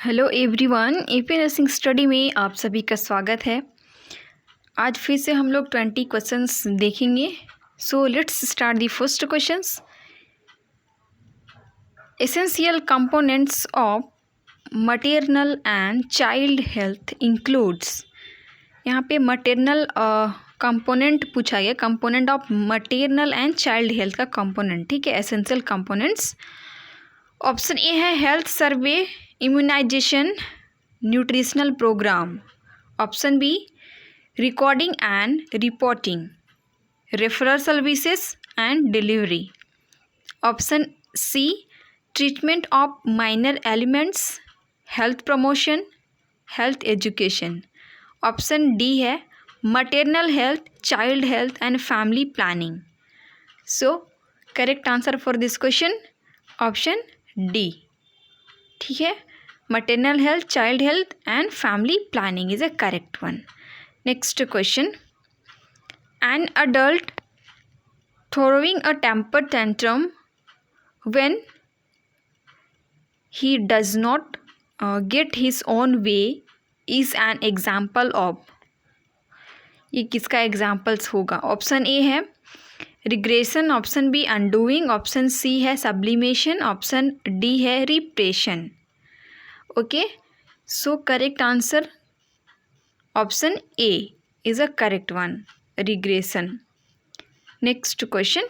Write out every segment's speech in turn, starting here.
Hello everyone, AP nursing study में आप सभी का स्वागत है। आज फिर से हम लोग 20 क्वेश्चंस देखेंगे। So let's start the first questions. Essential components of material and child health includes. यहाँ पे मटेरियल कंपोनेंट पूछा गया, component of material and child health का कंपोनेंट, ठीक है, एसेंशियल कंपोनेंट्स। ऑप्शन ए है health survey, immunisation, nutritional programme. Option B recording and reporting, referral services and delivery. Option C treatment of minor ailments, health promotion, health education. Option D है material health, child health and family planning. So correct answer for this question option D, ठीक है, maternal health, child health and family planning is a correct one. Next question. An adult throwing a temper tantrum when he does not get his own way is an example of. ये किसका examples होगा? Option A है regression, option B undoing, option C है sublimation, option D है repression. Okay, so correct answer option A is a correct one, regression. Next question.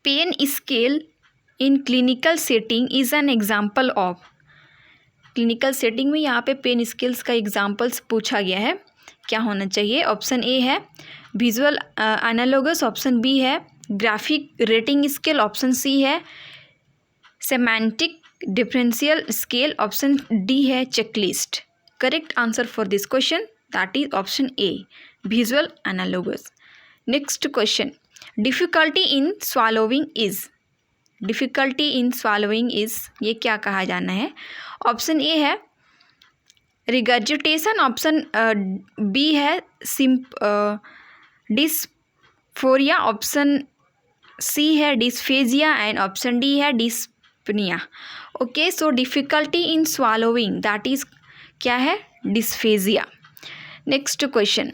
Pain scale in clinical setting is an example of. Clinical setting में यहाँ पे pen scales का examples पूछा गया है, क्या होना चाहिए? ऑप्शन ए है विजुअल एनालॉगस, ऑप्शन बी है graphic rating scale, option C है semantic differential scale, option D है checklist. Correct answer for this question that is option A, visual analogous. Next question. Difficulty in swallowing is. Difficulty in swallowing is, ये क्या कहा जाना है? Option A है regurgitation, option B है dysphoria, option C है dysphagia and option D है dyspnoea. Okay, so difficulty in स्वालोविंग that is क्या है? Dysphagia. Next question.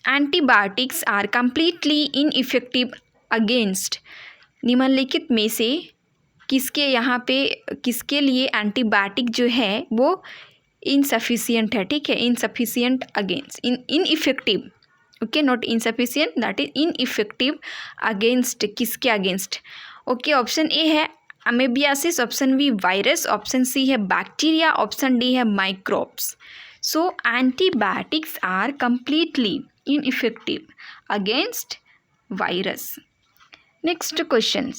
Antibiotics are completely ineffective against. निम्नलिखित में से किसके यहाँ पे किसके लिए एंटीबायोटिक जो है वो इनसफिशियंट है, ठीक है, insufficient against, ineffective, okay, not insufficient, that is ineffective against, किसके अगेंस्ट? ओके, ऑप्शन ए है amoebiasis, option B virus, option C है बैक्टीरिया, ऑप्शन डी है microbes. So antibiotics are completely ineffective against virus. Next question.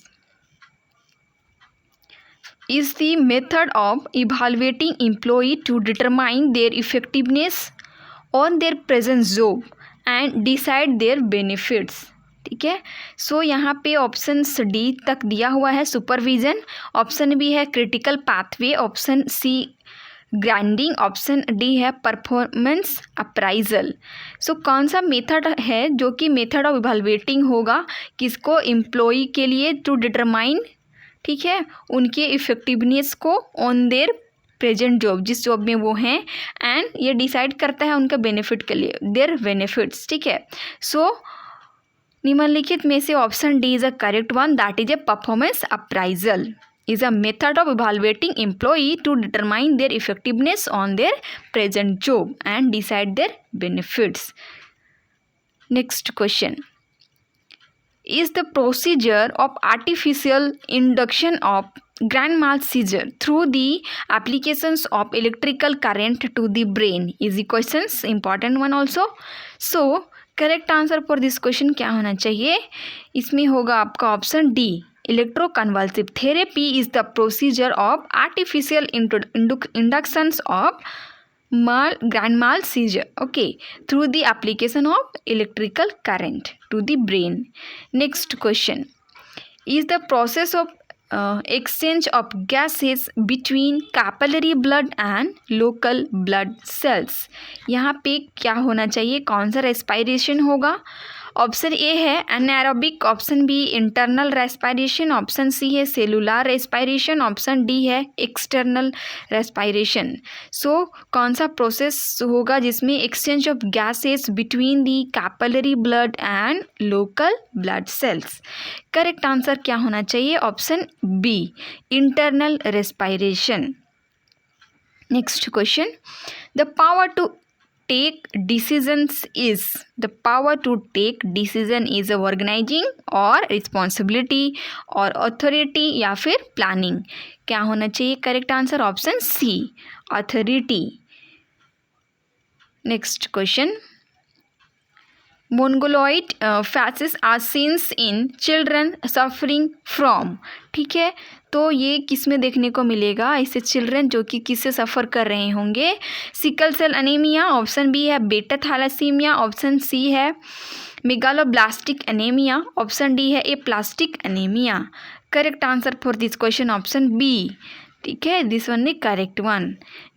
Is the method of evaluating employee to determine their effectiveness on their present job and decide their benefits, ठीक है। सो यहाँ पे option D तक दिया हुआ है supervision, option B है critical pathway, option C grinding, option D है परफॉर्मेंस अप्राइजल। सो कौन सा मेथड है जो कि मेथड ऑफ इवैल्यूएटिंग होगा किसको? एम्प्लॉई के लिए, टू डिटरमाइन, ठीक है, उनके इफेक्टिवनेस को ऑन देयर प्रेजेंट जॉब, जिस जॉब में वो हैं, एंड ये डिसाइड करता है उनका बेनिफिट के लिए, देयर बेनिफिट्स, ठीक है। सो निम्नलिखित में से option D is a correct one, that is a performance appraisal is a method of evaluating employee to determine their effectiveness on their present job and decide their benefits. Next question. Is the procedure of artificial induction of grand mal seizure through the applications of electrical current to the brain? Easy questions, important one also. So correct answer for this question क्या होना चाहिए? इसमें होगा आपका option D, electroconvulsive therapy is the procedure of artificial inductions of grand mal seizure, okay, through the application of electrical current to the brain. Next question. Is the process of exchange of gases between capillary blood and local blood cells, यहाँ पे क्या होना चाहिए? कौन सा respiration होगा? Option A है anaerobic, option B internal respiration, option C है सेलुलर रेस्पिरेशन, ऑप्शन डी है एक्सटर्नल रेस्पिरेशन। सो कौन सा प्रोसेस होगा जिसमें exchange of gases between the capillary blood and local blood cells? Correct answer क्या होना चाहिए? Option B internal respiration. Next question, the power to take decisions is organizing और responsibility और authority या फिर planning? क्या होना चाहिए correct answer? Option C authority। Next question, mongoloid faces are seens in children suffering from. ठीक है, तो ये किस में देखने को मिलेगा? ऐसे चिल्ड्रन जो कि किससे सफ़र कर रहे होंगे? Sickle cell anaemia, option B है बेटा थैलेसीमिया, ऑप्शन सी है मेगालोब्लास्टिक एनीमिया, ऑप्शन डी है aplastic anaemia. Correct answer for this question option B. ठीक है, this one is correct one.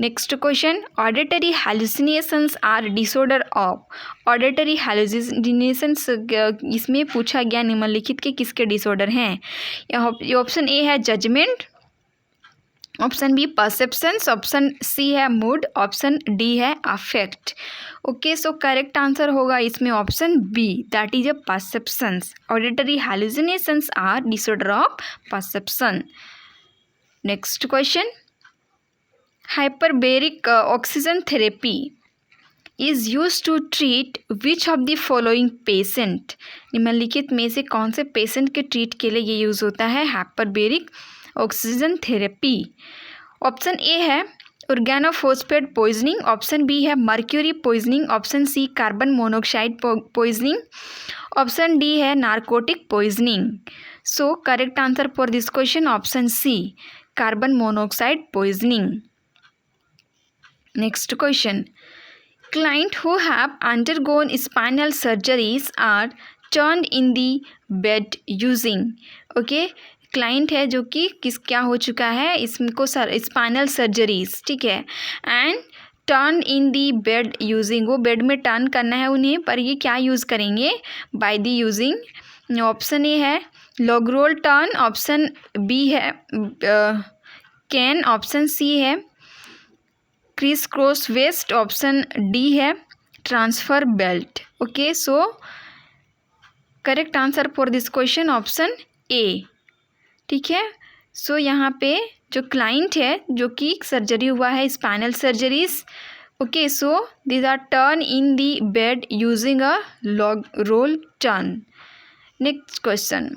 Next question, auditory hallucinations are disorder of. Auditory hallucinations इसमें पूछा गया निम्नलिखित के किसके डिसऑर्डर हैं? ऑप्शन ए है judgement, option B perceptions, option C है मूड, ऑप्शन डी है affect. Okay, so correct answer होगा इसमें option B, that is a perceptions. Auditory hallucinations are disorder of perception. Next question, hyperbaric oxygen therapy is use to treat which of the following patient? निम्नलिखित में से कौन से patient के treat के लिए ये यूज़ होता है hyperbaric oxygen therapy? Option A है ऑर्गेनोफॉस्फेट पॉइजनिंग, ऑप्शन बी है mercury poisoning, option C carbon monoxide poisoning, option D है narcotic poisoning. So correct answer for this question option C carbon monoxide poisoning. Next question, client who have undergone spinal surgeries are turned in the bed using। Okay, client है जो कि क्या हो चुका है, इसको spinal surgeries, ठीक है, and turn in the bed using, वो बेड में टर्न करना है उन्हें, पर ये क्या यूज़ करेंगे? By the using, option A है लॉगरोल टर्न, ऑप्शन बी है कैन, ऑप्शन सी है criss cross waist, option D है transfer belt. Okay, so correct answer for this question option A. ठीक है, सो यहाँ पे जो क्लाइंट है जो कि सर्जरी हुआ है spinal surgeries, okay, so these are turn in the bed using a log roll turn. Next question,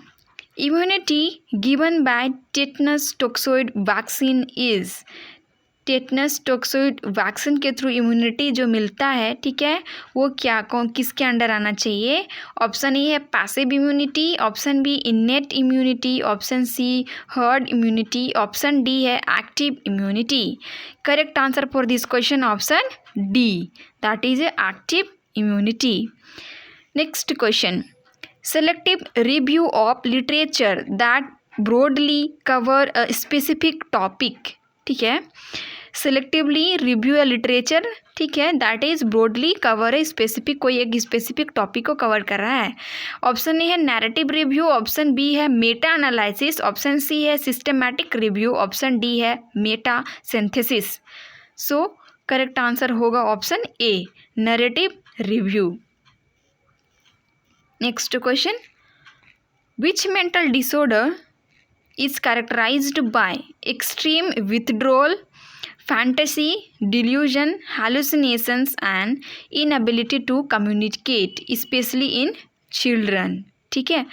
immunity given by tetanus toxoid vaccine is. Tetanus toxoid vaccine के थ्रू इम्यूनिटी जो मिलता है, ठीक है, वो क्या किसके अंडर आना चाहिए? ऑप्शन ए है passive immunity, option B innate immunity, option C herd immunity, option D है active immunity. Correct answer for this question option D, that is active immunity. Next question, selective review of literature that broadly cover a specific topic। ठीक है, selectively review या literature, ठीक है, that is broadly cover a specific, कोई एक specific topic को cover कर रहा है। ऑप्शन ए है नैरेटिव रिव्यू, ऑप्शन बी है मेटा एनालिसिस, ऑप्शन सी है सिस्टमैटिक रिव्यू, ऑप्शन डी है meta synthesis. So correct answer होगा option A narrative review. Next question, which mental disorder is characterized by extreme withdrawal, fantasy, delusion, hallucinations and inability to communicate, especially in children? ठीक है,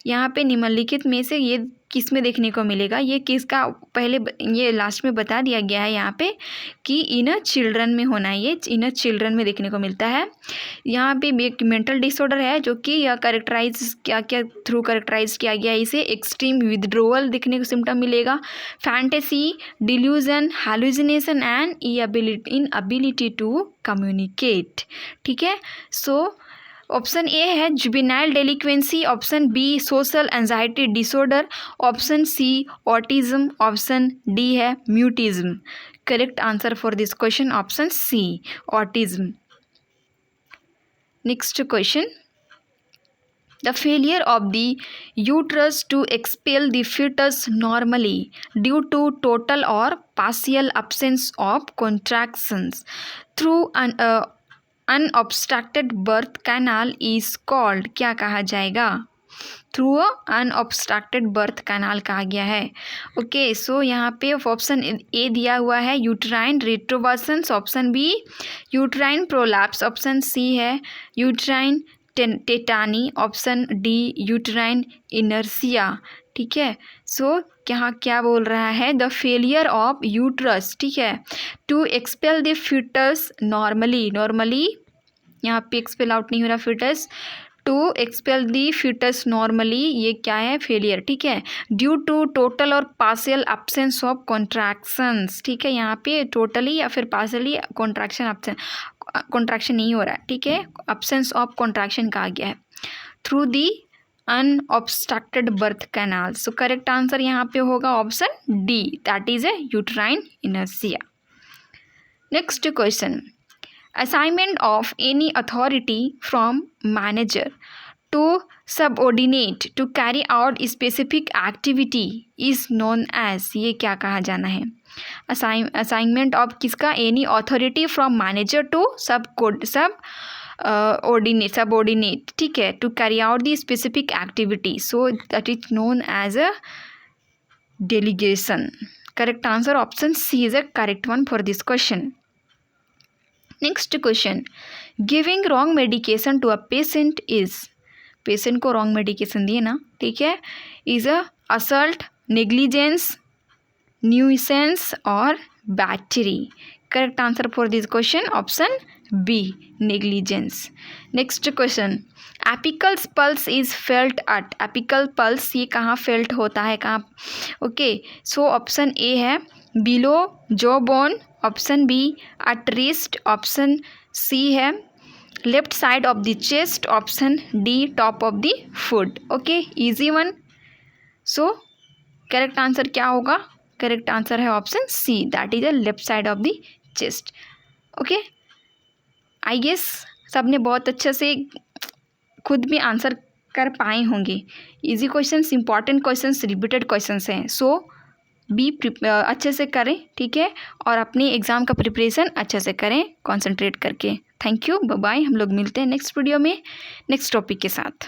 यहाँ पे निम्नलिखित में से ये किस में देखने को मिलेगा? ये किसका पहले ये लास्ट में बता दिया गया है यहाँ पे कि इन चिल्ड्रन में होना है, ये इन चिल्ड्रन में देखने को मिलता है। यहाँ पे एक मेंटल डिसऑर्डर है जो कि यह करेक्टराइज क्या थ्रू करेक्टराइज किया गया है, इसे एक्सट्रीम विथड्रोवल देखने को सिम्टम मिलेगा, fantasy, delusion, hallucination and inability to communicate. ठीक है, सो ऑप्शन ए है juvenile delinquency, option B social anxiety disorder, option C autism, option D है mutism. Correct answer for this question option C autism. Next question, The failure of the uterus to expel the fetus normally due to total or partial absence of contractions through an unobstructed birth canal is called, क्या कहा जाएगा? Through unobstructed birth canal कहा गया है. Okay, सो यहाँ पे option A दिया हुआ है uterine retroversions, option B uterine prolapse, option C है uterine tetany, option D uterine inertia. ठीक है, सो यहाँ क्या बोल रहा है? द फेलियर ऑफ यूट्रस, ठीक है, to expel the foetus normally यहाँ पे एक्सपेल आउट नहीं हो रहा foetus, to expel the foetus normally, ये क्या है? फेलियर. ठीक है, ड्यू टू टोटल और पार्शियल एब्सेंस ऑफ कॉन्ट्रैक्शंस. ठीक है, यहाँ पे टोटली या फिर पार्शियली कॉन्ट्रैक्शन नहीं हो रहा है. ठीक है, एब्सेंस ऑफ कॉन्ट्रैक्शन कहा गया है through the unobstructed birth canal. So correct answer यहाँ पे होगा option D, that is a uterine inertia. Next question. Assignment of any authority from manager to subordinate to carry out specific activity is known as, ये क्या कहा जाना है? Assignment of किसका? Any authority from manager to subordinate. ठीक है, to carry out the specific activity, so that is known as a delegation. Correct answer option C is a correct one for this question. Next question. Giving wrong medication to a patient is, patient को wrong medication दिए ना, ठीक है, is a assault, negligence, nuisance और battery. Correct answer for this question option B, negligence. Next question. Apical pulse is felt at, apical pulse ये कहाँ felt होता है, कहाँ? ओके, सो ऑप्शन ए है below jaw bone, option B at wrist, option C है left side of the chest, option D top of the foot. Okay, easy one. So correct answer क्या होगा? Correct answer है option C, that is the left side of the chest. Okay, I guess सबने बहुत अच्छे से खुद भी answer कर पाए होंगे. Easy questions, important questions, repeated questions हैं. सो भी अच्छे से करें, ठीक है, और अपनी एग्ज़ाम का प्रिपरेशन अच्छे से करें कंसंट्रेट करके. Thank you, bye bye. हम लोग मिलते हैं नेक्स्ट वीडियो में नेक्स्ट टॉपिक के साथ.